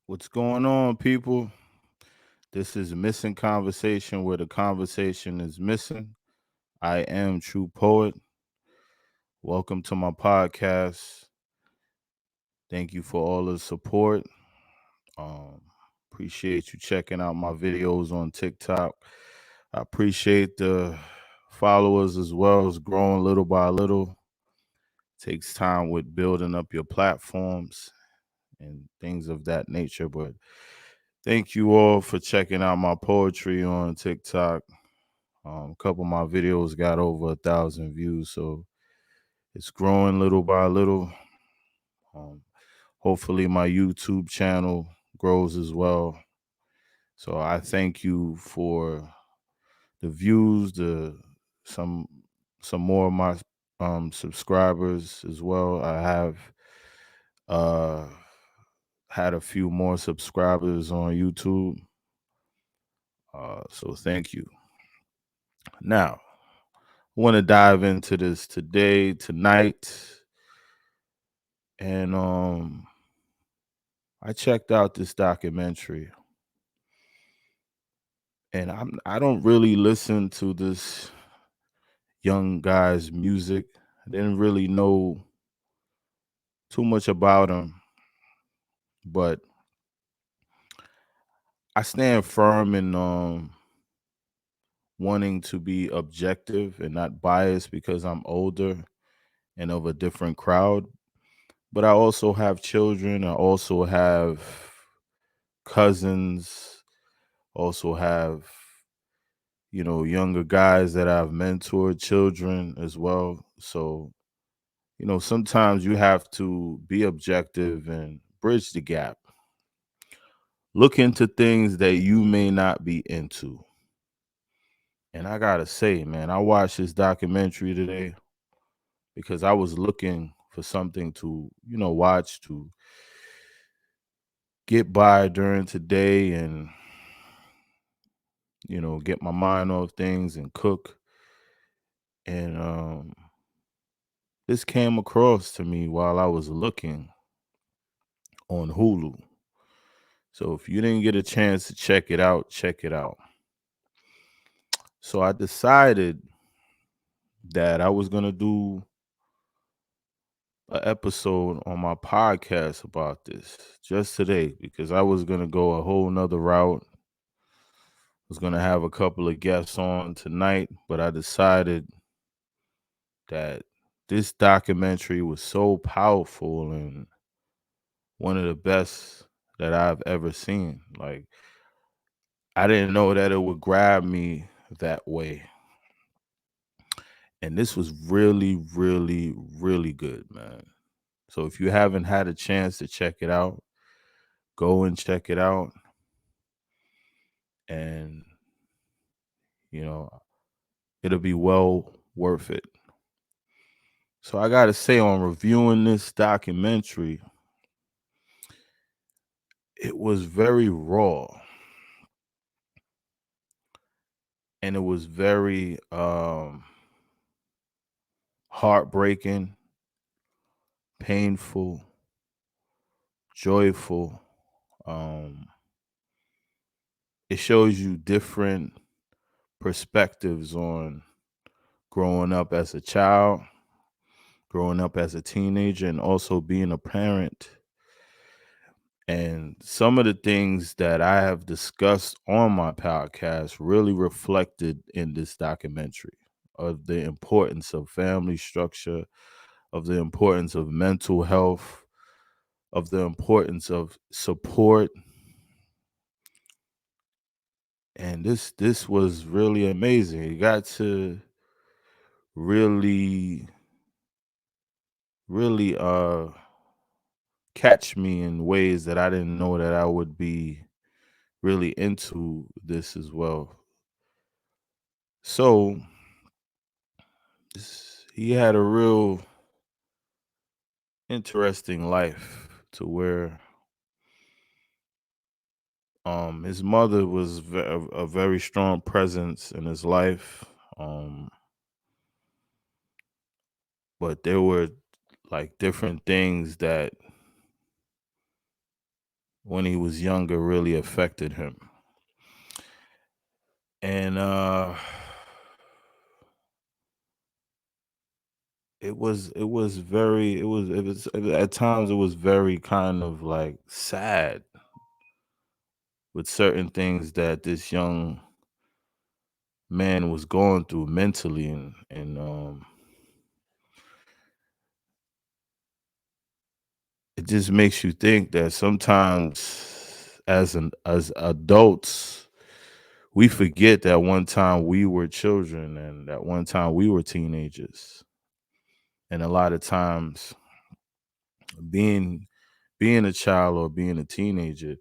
What's going on, people? This is Missing Conversation where the conversation is missing. I am True Poet. Welcome to my podcast. Thank you for all the support. Um, Appreciate you checking out my videos on TikTok. I appreciate the followers as well. It's growing little by little. Takes time with building up your platforms and things of that nature. But thank you all for checking out my poetry on TikTok. A couple of my videos got over 1,000 views, so it's growing little by little. Um, Hopefully, my YouTube channel grows as well. So I thank you for the views, the some some more of my subscribers as well. I have uh had a few more subscribers on YouTube. So thank you. Now, I want to dive into this today, tonight, and I checked out this documentary, and I don't really listen to this young guy's music. I didn't really know too much about him, but I stand firm in wanting to be objective and not biased because I'm older and of a different crowd. But I also have children. I also have cousins. Also have younger guys that I've mentored, children as well. So sometimes you have to be objective and bridge the gap. Look into things that you may not be into. And I gotta say, man, I watched this documentary today because I was looking for something to, watch to get by during today and, get my mind off things and cook. And this came across to me while I was looking on Hulu. So if you didn't get a chance to check it out, check it out. So I decided that I was going to do an episode on my podcast about this just today because I was going to go a whole nother route. Was going to have a couple of guests on tonight, but I decided that this documentary was so powerful and one of the best that I've ever seen. Like, I didn't know that it would grab me that way. And this was really, really, really good, man. So if you haven't had a chance to check it out, go and check it out. And, you know, it'll be well worth it. So I got to say, on reviewing this documentary, it was very raw and it was very heartbreaking, painful, joyful. Um, it shows you different perspectives on growing up as a child, growing up as a teenager, and also being a parent. And some of the things that I have discussed on my podcast really reflected in this documentary of the importance of family structure, of the importance of mental health, of the importance of support. And this was really amazing. It got to really, really catch me in ways that I didn't know that I would be really into this as well. So he had a real interesting life to where his mother was a very strong presence in his life. Um but there were like different things that when he was younger really affected him. And it was at times it was very kind of like sad with certain things that this young man was going through mentally, and it just makes you think that sometimes as adults we forget that one time we were children and that one time we were teenagers. And a lot of times being being a child or being a teenager,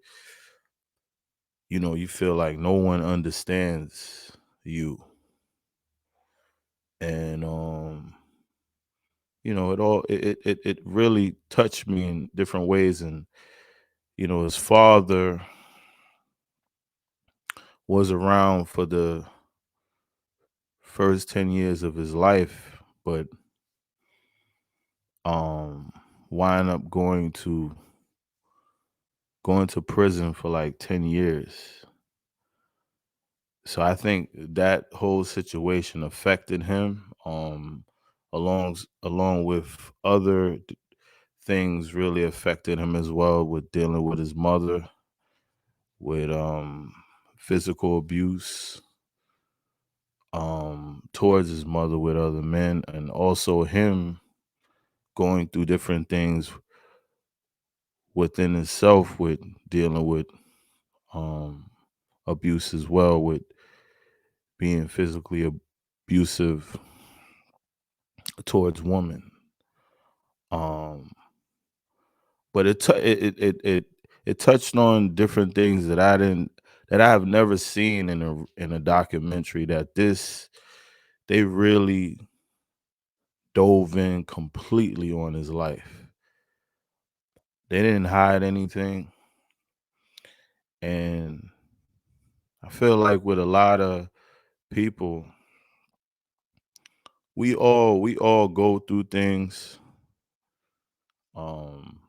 you feel like no one understands you. And it really touched me in different ways. And his father was around for the first 10 years of his life, but um wind up going to prison for like 10 years. So I think that whole situation affected him, along with other things really affected him as well, with dealing with his mother, with physical abuse towards his mother with other men, and also him going through different things within himself with dealing with um abuse as well, with being physically abusive towards women. Um, but it touched on different things that I have never seen in a documentary. That this They really dove in completely on his life. They didn't hide anything, and I feel like with a lot of people, we all go through things. Um,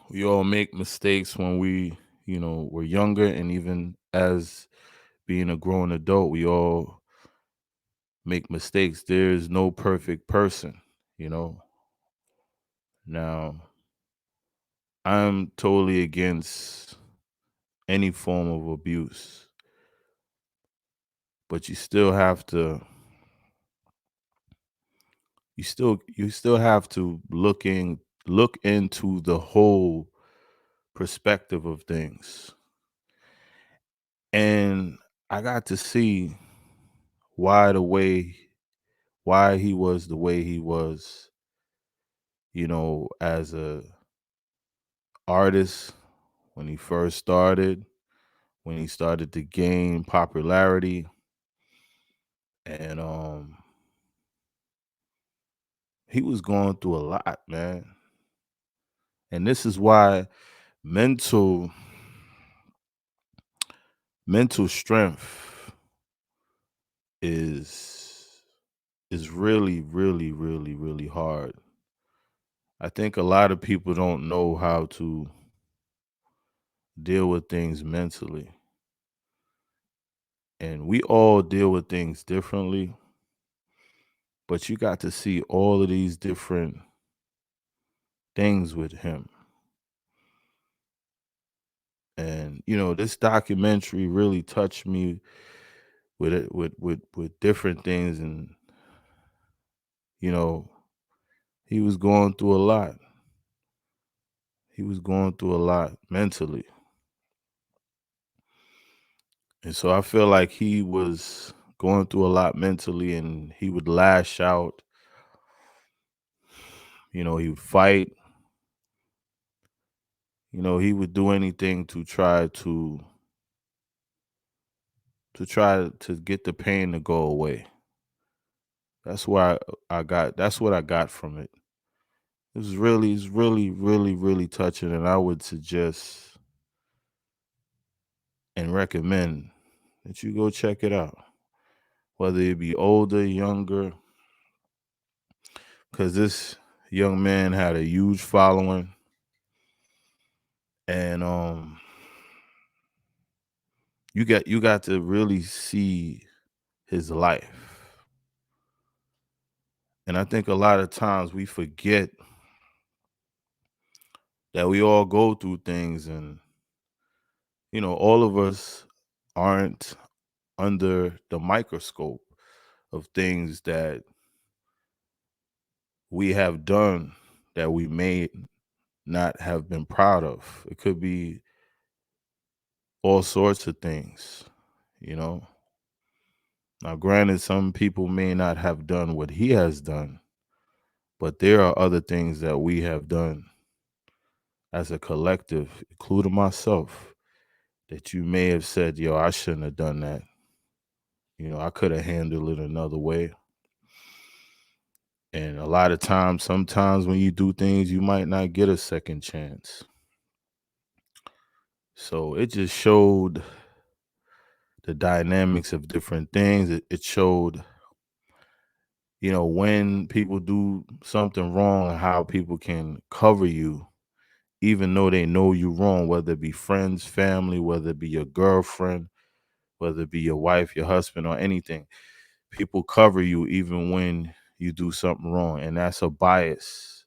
we all make mistakes when we're younger, and even as being a grown adult, we all make mistakes. There's no perfect person, you know. Now, I'm totally against any form of abuse, but you still have to look into the whole perspective of things. And I got to see why the way why he was the way he was, as a artist, when he first started, when he started to gain popularity. And he was going through a lot, man. And this is why mental mental strength is is really, really, really, really hard. I think a lot of people don't know how to deal with things mentally. And we all deal with things differently, but you got to see all of these different things with him. And this documentary really touched me with it, with different things. And you know he was going through a lot. He was going through a lot mentally. And so I feel like he was going through a lot mentally, and he would lash out. He would fight. He would do anything to try to get the pain to go away. That's what I got from it. It's really, really, really touching, and I would suggest and recommend that you go check it out, whether it be older, younger, because young man had a huge following, and you got to really see his life. And I think a lot of times we forget that we all go through things, and all of us aren't under the microscope of things that we have done that we may not have been proud of. It could be all sorts of things, you know. Now, granted, some people may not have done what he has done, but there are other things that we have done as a collective, including myself, that you may have said, yo, I shouldn't have done that. I could have handled it another way. And a lot of times, sometimes when you do things, you might not get a second chance. So it just showed the dynamics of different things. It showed, when people do something wrong, how people can cover you, even though they know you wrong, whether it be friends, family, whether it be your girlfriend, whether it be your wife, your husband, or anything. People cover you even when you do something wrong. And that's a bias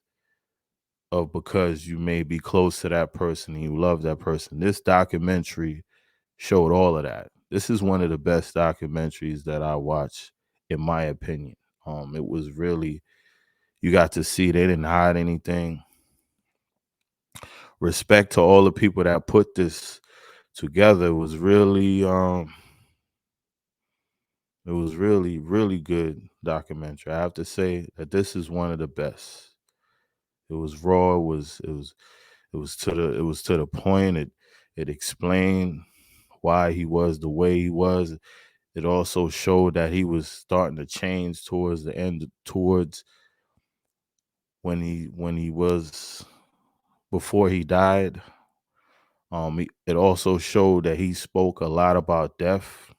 of because you may be close to that person and you love that person. This documentary showed all of that. This is one of the best documentaries that I watched, in my opinion. It was really, you got to see they didn't hide anything. Respect to all the people that put this together. It was really really good documentary. I have to say that this is one of the best. It was raw, it was to the point. It explained why he was the way he was. It also showed that he was starting to change towards the end, towards when he was before he died. It also showed that he spoke a lot about death.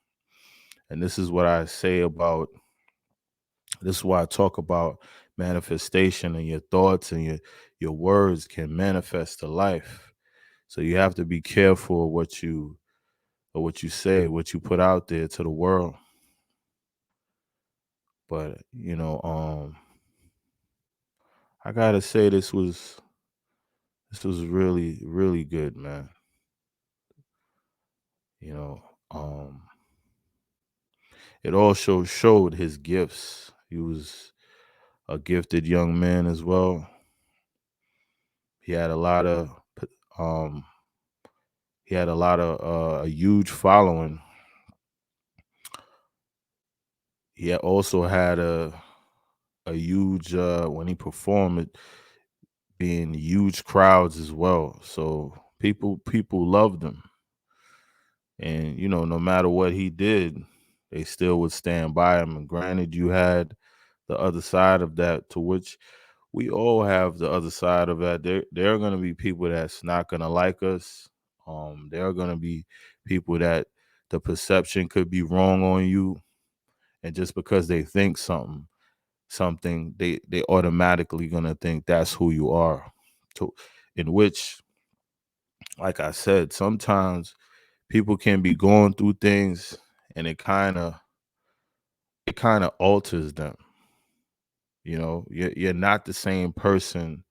And this is what I say about, this is why I talk about manifestation, and your thoughts and your words can manifest to life. So you have to be careful of what you say, what you put out there to the world. But I gotta say this was really, really good, man. You know, it also showed his gifts. He was a gifted young man as well. He had a lot of um a huge following. He also had a huge when he performed it, being huge crowds as well. So people loved him. And no matter what he did, they still would stand by him. And granted, you had the other side of that, to which we all have the other side of that. There are going to be people that's not going to like us. There are going to be people that the perception could be wrong on you, and just because they think something, they automatically going to think that's who you are. To in which, like I said, sometimes people can be going through things, and it kind of alters them. You're not the same person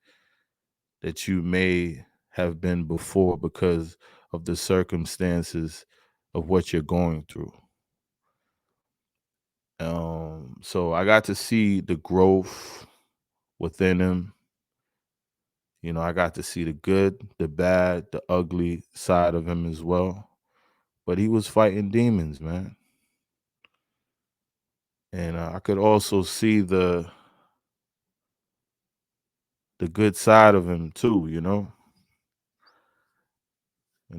that you may have been before because of the circumstances of what you're going through. So I got to see the growth within him. I got to see the good, the bad, the ugly side of him as well. But he was fighting demons, man. And I could also see the good side of him too.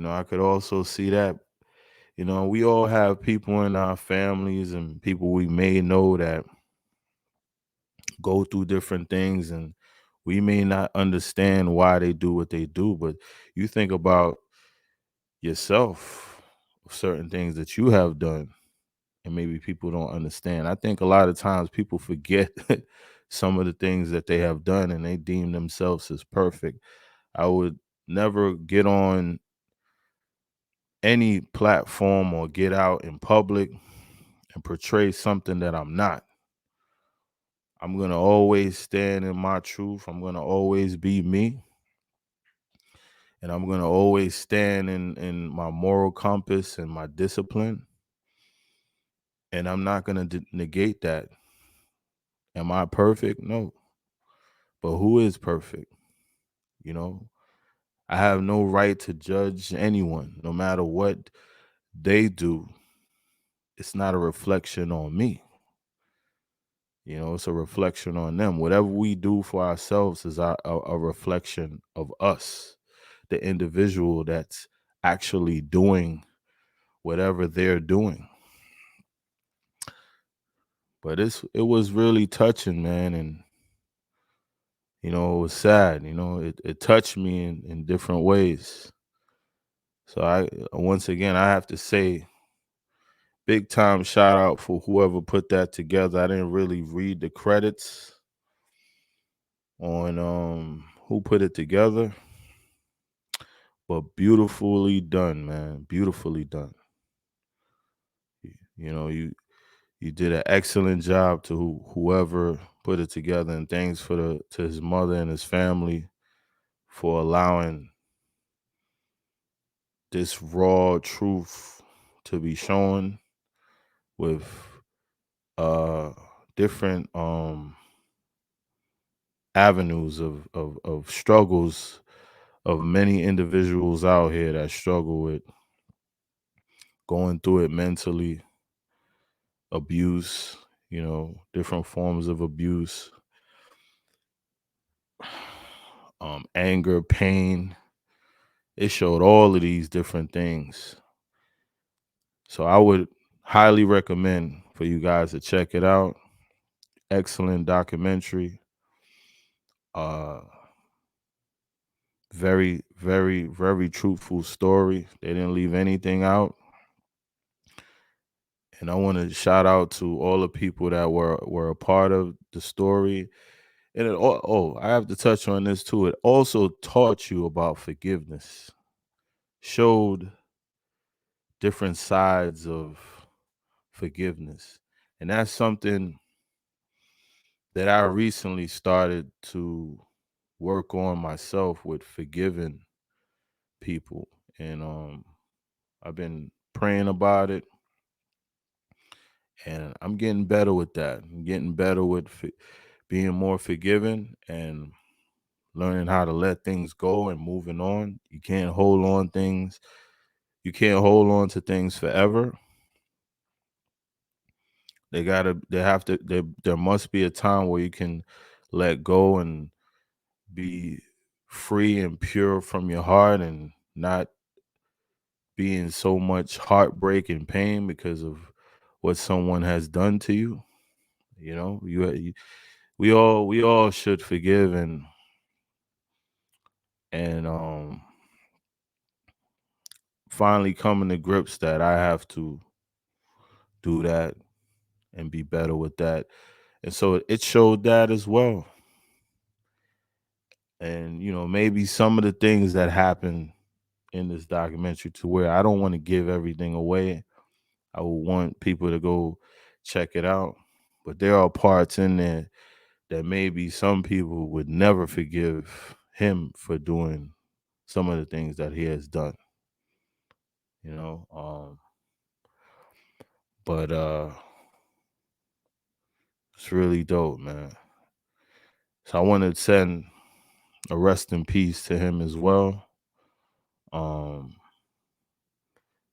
I could also see that. We all have people in our families and people we may know that go through different things, and we may not understand why they do what they do. But you think about yourself, certain things that you have done, and maybe people don't understand. I think a lot of times people forget some of the things that they have done, and they deem themselves as perfect. I would never get on any platform or get out in public and portray something that I'm not. I'm going to always stand in my truth. I'm going to always be me. And I'm going to always stand in my moral compass and my discipline. And I'm not going to negate that. Am I perfect? No. But who is perfect? You know, I have no right to judge anyone, no matter what they do. It's not a reflection on me. You know, it's a reflection on them. Whatever we do for ourselves is a reflection of us, the individual that's actually doing whatever they're doing. But it was really touching, man, and it was sad. It touched me in different ways. So once again I have to say, big time shout out for whoever put that together. I didn't really read the credits on who put it together, but beautifully done, man. Beautifully done. You did an excellent job to whoever put it together, and thanks to his mother and his family for allowing this raw truth to be shown with different avenues of struggles of many individuals out here that struggle with going through it mentally, abuse, different forms of abuse, anger, pain. It showed all of these different things. So I would highly recommend for you guys to check it out. Excellent documentary. Very, very, very truthful story. They didn't leave anything out. And I want to shout out to all the people that were a part of the story. And I have to touch on this too. It also taught you about forgiveness. Showed different sides of forgiveness. And that's something that I recently started to work on myself, with forgiving people. And I've been praying about it, and I'm getting better with that. I'm getting better with being more forgiving and learning how to let things go and moving on. You can't hold on things. You can't hold on to things forever. There must be a time where you can let go and be free and pure from your heart, and not be in so much heartbreak and pain because of what someone has done to you. We all should forgive and finally coming to grips that I have to do that and be better with that. And so it showed that as well. And maybe some of the things that happen in this documentary, to where I don't want to give everything away. I would want people to go check it out. But there are parts in there that maybe some people would never forgive him for doing some of the things that he has done. you know but it's really dope, man. So I want to send a rest in peace to him as well. um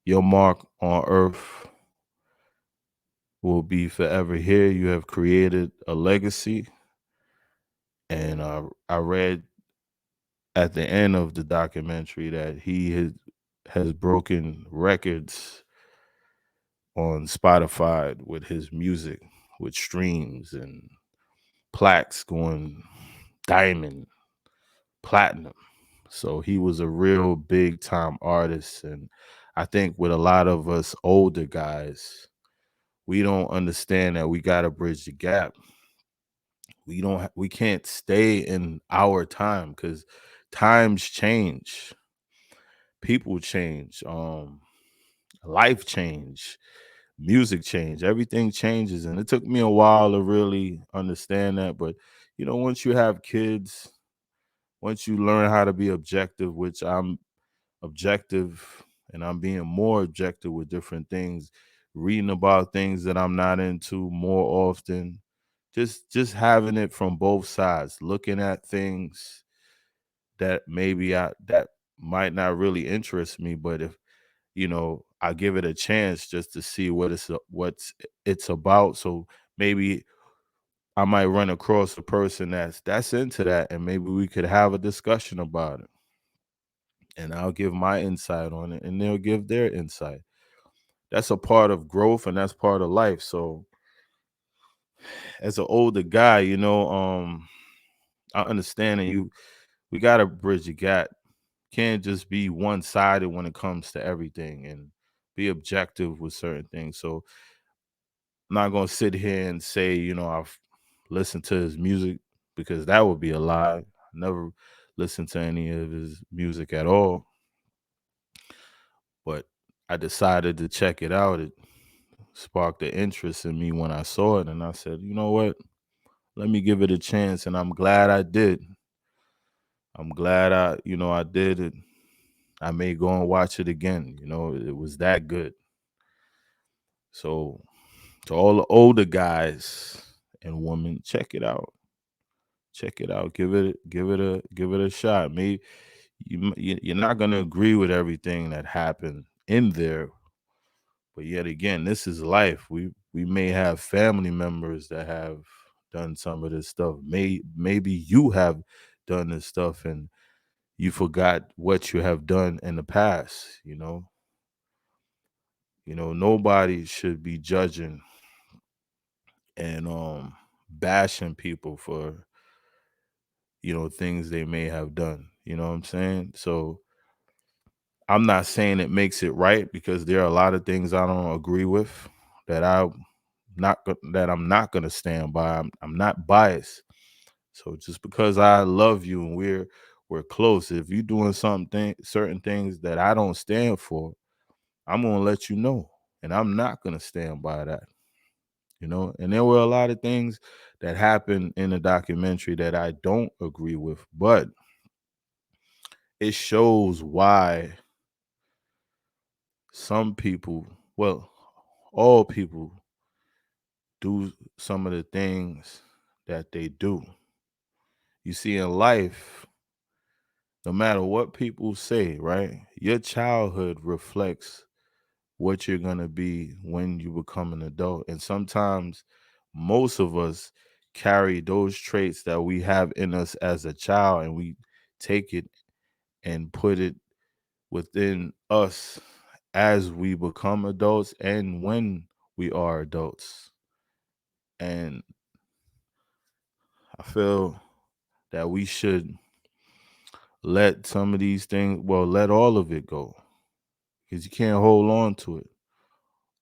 your mark on earth will be forever here. You have created a legacy. And I read at the end of the documentary that he has broken records on Spotify with his music, with streams and plaques going diamond, platinum. So he was a real big time artist. And I think with a lot of us older guys, we don't understand that we got to bridge the gap. we can't stay in our time because times change, people change, life change, music change, everything changes. And it took me a while to really understand that. But once you have kids, once you learn how to be objective, which I'm objective, and I'm being more objective with different things, reading about things that I'm not into more often, just having it from both sides, looking at things that maybe that might not really interest me, but if I give it a chance just to see what's it's about. So maybe I might run across a person that's into that, and maybe we could have a discussion about it. And I'll give my insight on it, and they'll give their insight. That's a part of growth, and that's part of life. So as an older guy, I understand that we gotta bridge the gap. Can't just be one-sided when it comes to everything, and be objective with certain things. So I'm not gonna sit here and say, I've listened to his music, because that would be a lie. I never listened to any of his music at all. But I decided to check it out. It sparked the interest in me when I saw it, and I said, you know what? Let me give it a chance, and I'm glad I did. I'm glad I did it. I may go and watch it again. It was that good. So to all the older guys and women, check it out. Check it out. Give it a shot. Maybe you're not gonna agree with everything that happened in there, but yet again, this is life. We may have family members that have done some of this stuff. Maybe you have done this stuff and you forgot what you have done in the past. Nobody should be judging and bashing people for things they may have done. You know what I'm saying? So I'm not saying it makes it right, because there are a lot of things I don't agree with that I'm not gonna stand by. I'm not biased. So just because I love you and we're close, if you're doing certain things that I don't stand for, I'm gonna let you know, and I'm not gonna stand by that. And there were a lot of things that happened in the documentary that I don't agree with, but it shows why some people, well, all people, do some of the things that they do. You see, in life, no matter what people say, right? Your childhood reflects what you're going to be when you become an adult. And sometimes most of us carry those traits that we have in us as a child, and we take it and put it within us as we become adults and when we are adults. And I feel that we should let some of these things, well, let all of it go, because you can't hold on to it.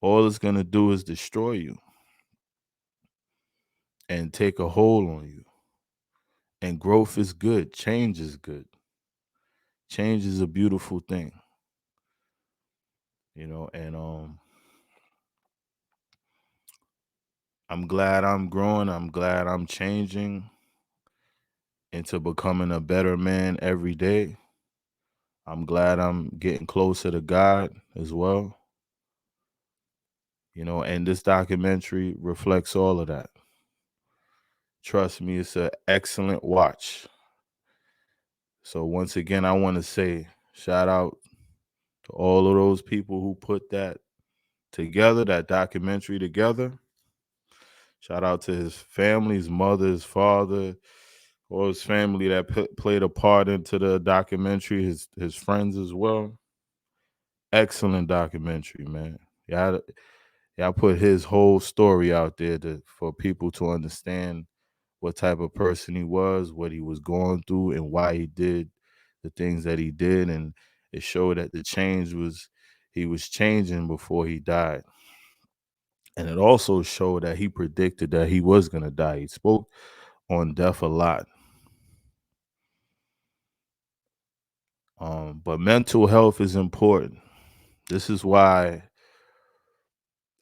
All it's going to do is destroy you and take a hold on you. And growth is good. Change is good. Change is a beautiful thing, and I'm glad I'm growing. I'm glad I'm changing into becoming a better man every day. I'm glad I'm getting closer to God as well. And this documentary reflects all of that. Trust me, it's an excellent watch. So once again, I want to say shout out to all of those people who put that together, that documentary together. Shout out to his family, his mother, his father, or his family that played a part into the documentary, his friends as well. Excellent documentary, man. Y'all put his whole story out there for people to understand what type of person he was, what he was going through, and why he did the things that he did. And it showed that he was changing before he died. And it also showed that he predicted that he was going to die. He spoke on death a lot. But mental health is important. This is why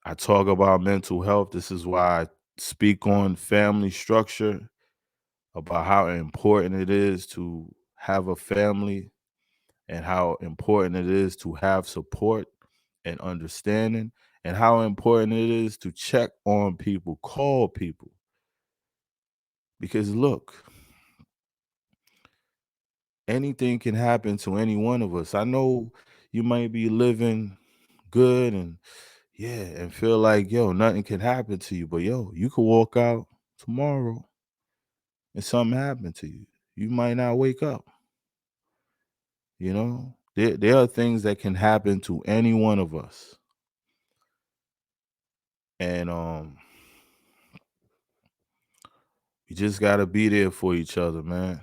I talk about mental health. This is why I speak on family structure, about how important it is to have a family and how important it is to have support and understanding, and how important it is to check on people, call people. Because look, anything can happen to any one of us. I know you might be living good and and feel like, yo, nothing can happen to you, but yo, you could walk out tomorrow and something happen to you. You might not wake up. You know, there are things that can happen to any one of us. And you just gotta be there for each other, man.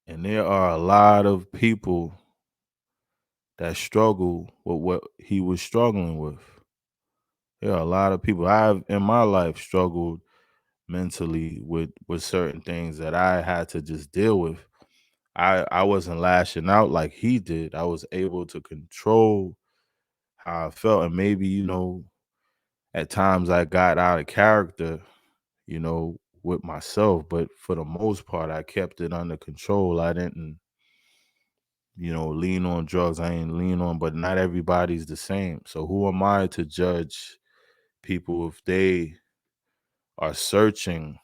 And there are a lot of people that struggle with what he was struggling with. There are a lot of people I've in my life struggled mentally with certain things that I had to just deal with. I wasn't lashing out like he did. I was able to control how I felt, and maybe, at times I got out of character, with myself, but for the most part I kept it under control. I didn't, lean on drugs. I ain't lean on, but not everybody's the same. So who am I to judge people if they are searching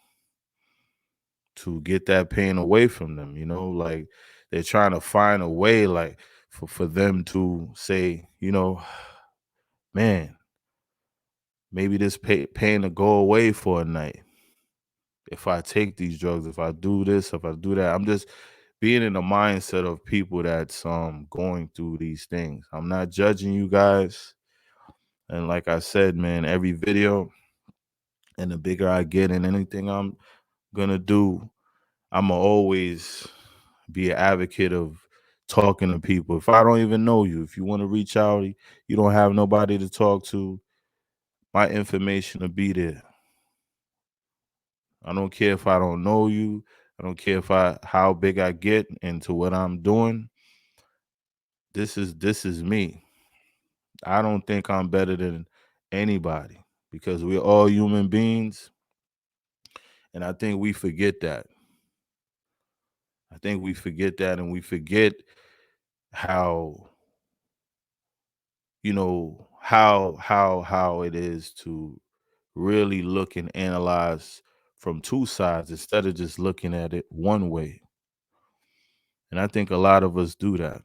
to get that pain away from them? Like they're trying to find a way, like for them to say, man, maybe this pain will go away for a night if I take these drugs, if I do this, if I do that. I'm just being in the mindset of people that's going through these things. I'm not judging you guys. And like I said, man, every video, and the bigger I get in anything I'm gonna do, I'ma always be an advocate of talking to people. If I don't even know you, if you want to reach out, you don't have nobody to talk to, my information will be there. I don't care if I don't know you. I don't care how big I get into what I'm doing. This is me. I don't think I'm better than anybody because we're all human beings. And I think we forget that. I think we forget that, and we forget how, how it is to really look and analyze from two sides instead of just looking at it one way. And I think a lot of us do that.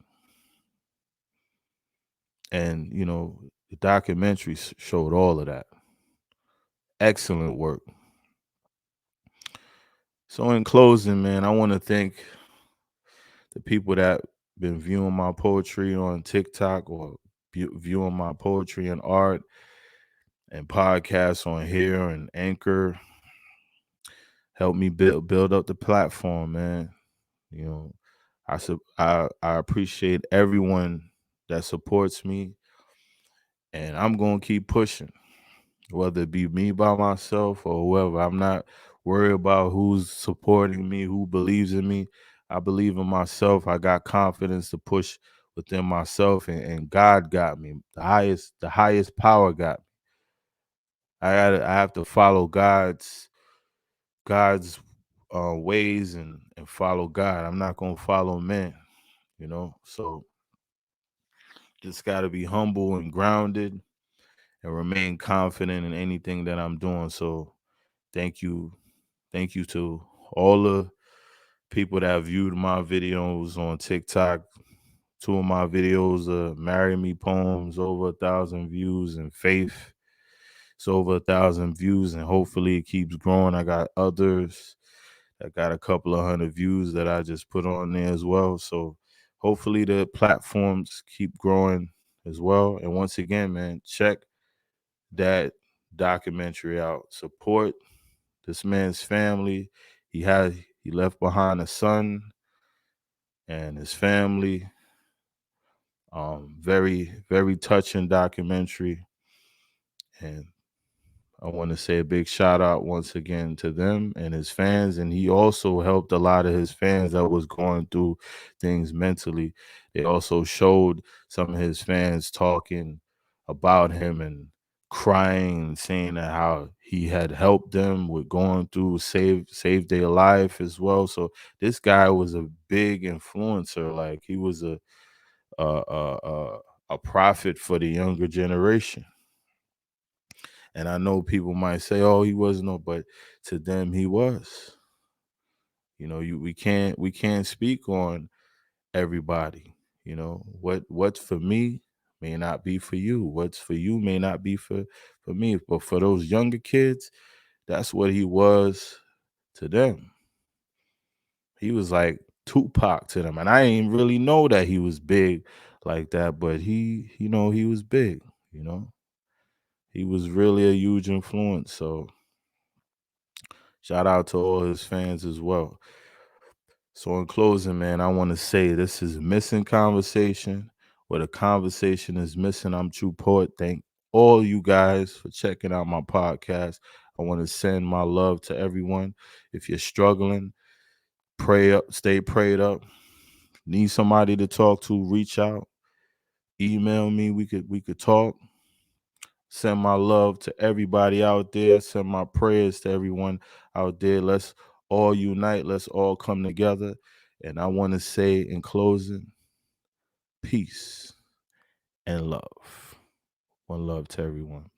And, the documentary showed all of that. Excellent work. So in closing, man, I want to thank the people that been viewing my poetry on TikTok, or viewing my poetry and art and podcasts on here and Anchor. Help me build up the platform, man. You know, I appreciate everyone that supports me, and I'm gonna keep pushing, whether it be me by myself or whoever. I'm not worried about who's supporting me, who believes in me. I believe in myself. I got confidence to push within myself, and God got me. The highest power got me. I have to follow God's ways, and follow God. I'm not gonna follow men, So just gotta be humble and grounded and remain confident in anything that I'm doing. So thank you. Thank you to all the people that have viewed my videos on TikTok. Two of my videos, Marry Me Poems, over 1,000 views, and Faith, it's over 1,000 views, and hopefully it keeps growing. I got others that got a couple of hundred views that I just put on there as well. So hopefully the platforms keep growing as well. And once again, man, check that documentary out. Support this man's family. He left behind a son and his family. Very, very touching documentary. And I want to say a big shout out once again to them and his fans. And he also helped a lot of his fans that was going through things mentally. They also showed some of his fans talking about him and crying and saying that how he had helped them with going through save their life as well. So this guy was a big influencer. Like he was a prophet for the younger generation. And I know people might say, "Oh, he wasn't," no, but to them, he was. You know, we can't speak on everybody. You know, what's for me may not be for you. What's for you may not be for me. But for those younger kids, that's what he was to them. He was like Tupac to them, and I ain't really know that he was big like that. But he was big. You know, he was really a huge influence. So shout out to all his fans as well. So in closing, man, I want to say this is missing conversation. Where the conversation is missing, I'm True Poet. Thank all you guys for checking out my podcast. I want to send my love to everyone. If you're struggling, pray up, stay prayed up. Need somebody to talk to, reach out, email me. We could talk. Send my love to everybody out there. Send my prayers to everyone out there. Let's all unite. Let's all come together. And I want to say in closing, peace and love. One love to everyone.